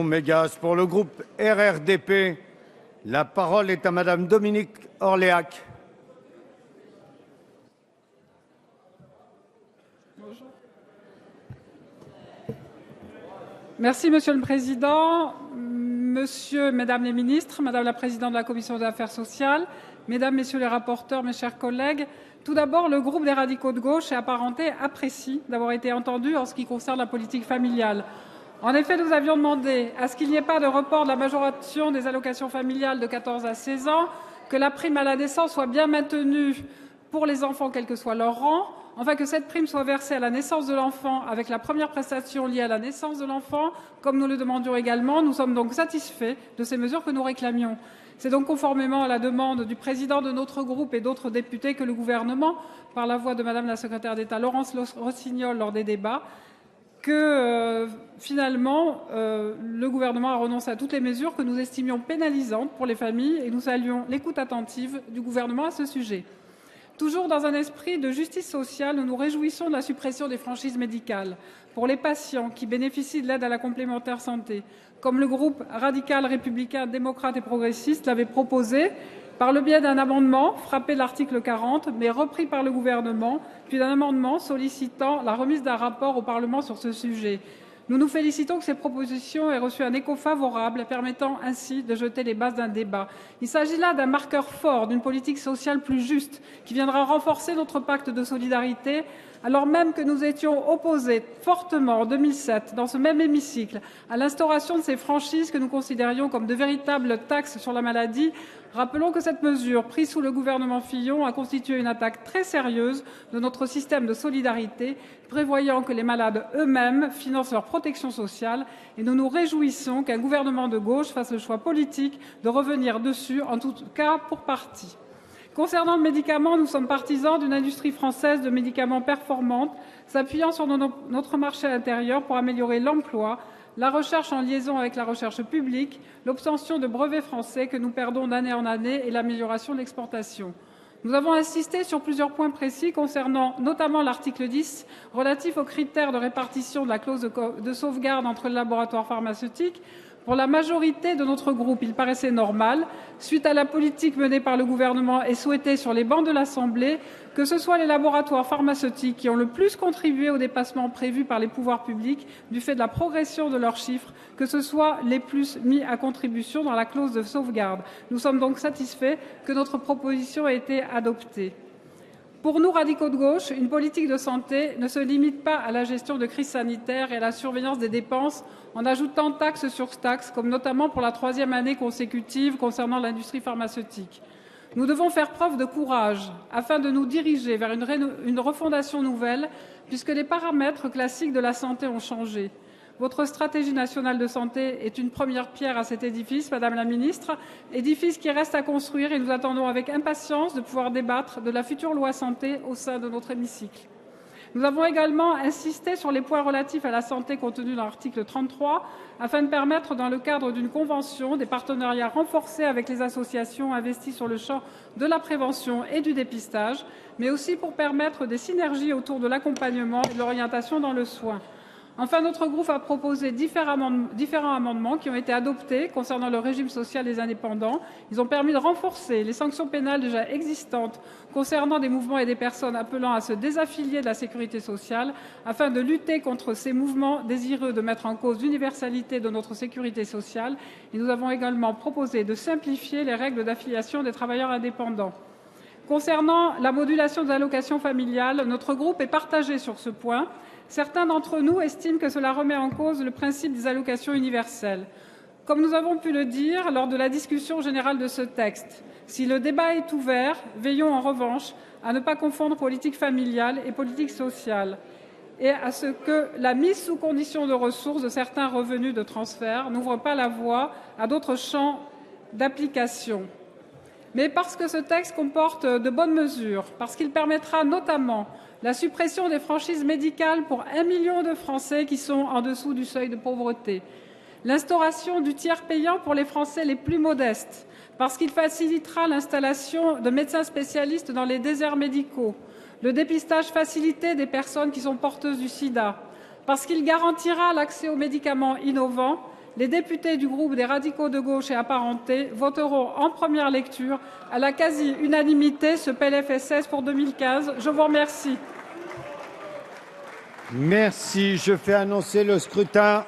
Mégas pour le groupe RRDP. La parole est à Madame Dominique Orléac. Merci Monsieur le Président, Mesdames les ministres, Madame la Présidente de la Commission des affaires sociales, Mesdames, Messieurs les rapporteurs, mes chers collègues. Tout d'abord, le groupe des radicaux de gauche et apparentés apprécie d'avoir été entendu en ce qui concerne la politique familiale. En effet, nous avions demandé à ce qu'il n'y ait pas de report de la majoration des allocations familiales de 14 à 16 ans, que la prime à la naissance soit bien maintenue pour les enfants, quel que soit leur rang, enfin que cette prime soit versée à la naissance de l'enfant avec la première prestation liée à la naissance de l'enfant, comme nous le demandions également. Nous sommes donc satisfaits de ces mesures que nous réclamions. C'est donc conformément à la demande du président de notre groupe et d'autres députés que le gouvernement, par la voix de Madame la secrétaire d'État Laurence Rossignol lors des débats, que finalement le gouvernement a renoncé à toutes les mesures que nous estimions pénalisantes pour les familles et nous saluons l'écoute attentive du gouvernement à ce sujet. Toujours dans un esprit de justice sociale, nous nous réjouissons de la suppression des franchises médicales pour les patients qui bénéficient de l'aide à la complémentaire santé, comme le groupe radical, républicain, démocrate et progressiste l'avait proposé par le biais d'un amendement frappé de l'article 40, mais repris par le gouvernement, puis d'un amendement sollicitant la remise d'un rapport au Parlement sur ce sujet. Nous nous félicitons que ces propositions aient reçu un écho favorable, permettant ainsi de jeter les bases d'un débat. Il s'agit là d'un marqueur fort d'une politique sociale plus juste, qui viendra renforcer notre pacte de solidarité, alors même que nous étions opposés fortement en 2007, dans ce même hémicycle, à l'instauration de ces franchises que nous considérions comme de véritables taxes sur la maladie. Rappelons que cette mesure, prise sous le gouvernement Fillon, a constitué une attaque très sérieuse de notre système de solidarité, prévoyant que les malades eux-mêmes financent leur protection sociale, et nous nous réjouissons qu'un gouvernement de gauche fasse le choix politique de revenir dessus, en tout cas pour partie. Concernant le médicament, nous sommes partisans d'une industrie française de médicaments performante, s'appuyant sur notre marché intérieur pour améliorer l'emploi, la recherche en liaison avec la recherche publique, l'obtention de brevets français que nous perdons d'année en année et l'amélioration de l'exportation. Nous avons insisté sur plusieurs points précis concernant notamment l'article 10 relatif aux critères de répartition de la clause de sauvegarde entre les laboratoires pharmaceutiques. Pour la majorité de notre groupe, il paraissait normal, suite à la politique menée par le gouvernement et souhaitée sur les bancs de l'Assemblée, que ce soit les laboratoires pharmaceutiques qui ont le plus contribué au dépassement prévu par les pouvoirs publics du fait de la progression de leurs chiffres, que ce soit les plus mis à contribution dans la clause de sauvegarde. Nous sommes donc satisfaits que notre proposition ait été adoptée. Pour nous, radicaux de gauche, une politique de santé ne se limite pas à la gestion de crise sanitaire et à la surveillance des dépenses en ajoutant taxe sur taxe, comme notamment pour la 3e année consécutive concernant l'industrie pharmaceutique. Nous devons faire preuve de courage afin de nous diriger vers une refondation nouvelle, puisque les paramètres classiques de la santé ont changé. Votre stratégie nationale de santé est une première pierre à cet édifice, Madame la Ministre, édifice qui reste à construire et nous attendons avec impatience de pouvoir débattre de la future loi santé au sein de notre hémicycle. Nous avons également insisté sur les points relatifs à la santé contenus dans l'article 33, afin de permettre, dans le cadre d'une convention, des partenariats renforcés avec les associations investies sur le champ de la prévention et du dépistage, mais aussi pour permettre des synergies autour de l'accompagnement et de l'orientation dans le soin. Enfin, notre groupe a proposé différents amendements qui ont été adoptés concernant le régime social des indépendants. Ils ont permis de renforcer les sanctions pénales déjà existantes concernant des mouvements et des personnes appelant à se désaffilier de la sécurité sociale, afin de lutter contre ces mouvements désireux de mettre en cause l'universalité de notre sécurité sociale. Et nous avons également proposé de simplifier les règles d'affiliation des travailleurs indépendants. Concernant la modulation des allocations familiales, notre groupe est partagé sur ce point. Certains d'entre nous estiment que cela remet en cause le principe des allocations universelles. Comme nous avons pu le dire lors de la discussion générale de ce texte, si le débat est ouvert, veillons en revanche à ne pas confondre politique familiale et politique sociale et à ce que la mise sous condition de ressources de certains revenus de transfert n'ouvre pas la voie à d'autres champs d'application. Mais parce que ce texte comporte de bonnes mesures, parce qu'il permettra notamment la suppression des franchises médicales pour 1 million de Français qui sont en dessous du seuil de pauvreté, l'instauration du tiers payant pour les Français les plus modestes, parce qu'il facilitera l'installation de médecins spécialistes dans les déserts médicaux, le dépistage facilité des personnes qui sont porteuses du sida, parce qu'il garantira l'accès aux médicaments innovants les députés du groupe des radicaux de gauche et apparentés voteront en première lecture à la quasi-unanimité ce PLFSS pour 2015. Je vous remercie. Merci. Je fais annoncer le scrutin